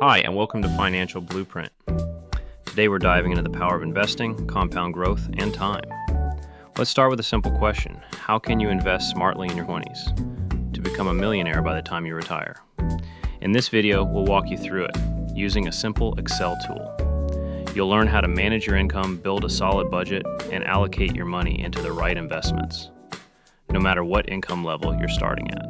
Hi, and welcome to Financial Blueprint. Today we're diving into the power of investing, compound growth, and time. Let's start with a simple question. How can you invest smartly in your 20s to become a millionaire by the time you retire? In this video, we'll walk you through it using a simple Excel tool. You'll learn how to manage your income, build a solid budget, and allocate your money into the right investments, no matter what income level you're starting at.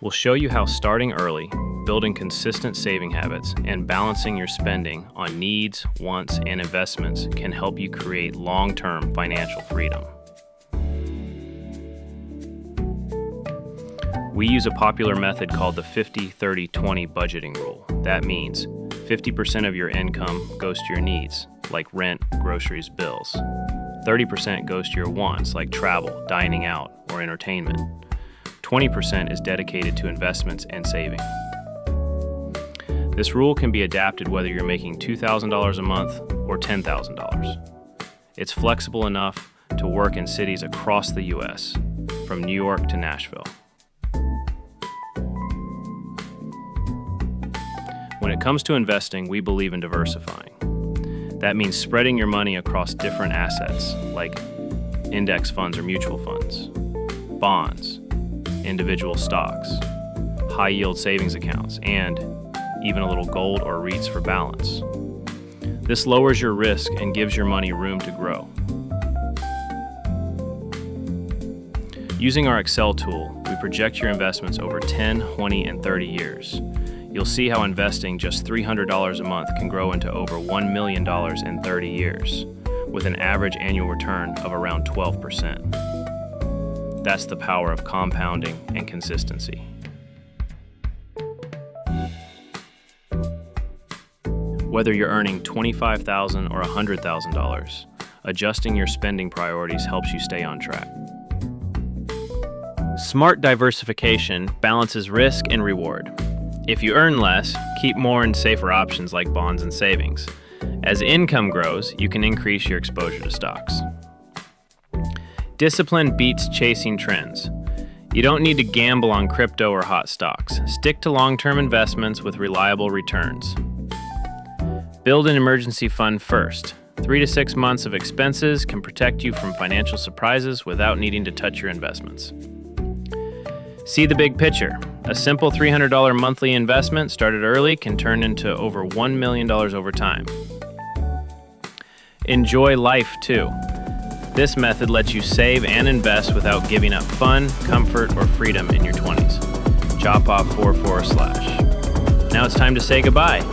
We'll show you how starting early, building consistent saving habits, and balancing your spending on needs, wants, and investments can help you create long-term financial freedom. We use a popular method called the 50-30-20 budgeting rule. That means 50% of your income goes to your needs, like rent, groceries, bills. 30% goes to your wants, like travel, dining out, or entertainment. 20% is dedicated to investments and saving. This rule can be adapted whether you're making $2,000 a month or $10,000. It's flexible enough to work in cities across the U.S., from New York to Nashville. When it comes to investing, we believe in diversifying. That means spreading your money across different assets, like index funds or mutual funds, bonds, individual stocks, high-yield savings accounts, and even a little gold or REITs for balance. This lowers your risk and gives your money room to grow. Using our Excel tool, we project your investments over 10, 20, and 30 years. You'll see how investing just $300 a month can grow into over $1 million in 30 years, with an average annual return of around 12%. That's the power of compounding and consistency. Whether you're earning $25,000 or $100,000, adjusting your spending priorities helps you stay on track. Smart diversification balances risk and reward. If you earn less, keep more in safer options like bonds and savings. As income grows, you can increase your exposure to stocks. Discipline beats chasing trends. You don't need to gamble on crypto or hot stocks. Stick to long-term investments with reliable returns. Build an emergency fund first. 3 to 6 months of expenses can protect you from financial surprises without needing to touch your investments. See the big picture. A simple $300 monthly investment started early can turn into over $1 million over time. Enjoy life too. This method lets you save and invest without giving up fun, comfort, or freedom in your 20s. Chop off 4/4/. Now it's time to say goodbye.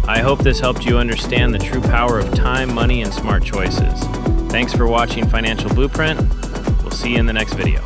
I hope this helped you understand the true power of time, money, and smart choices. Thanks for watching Financial Blueprint. We'll see you in the next video.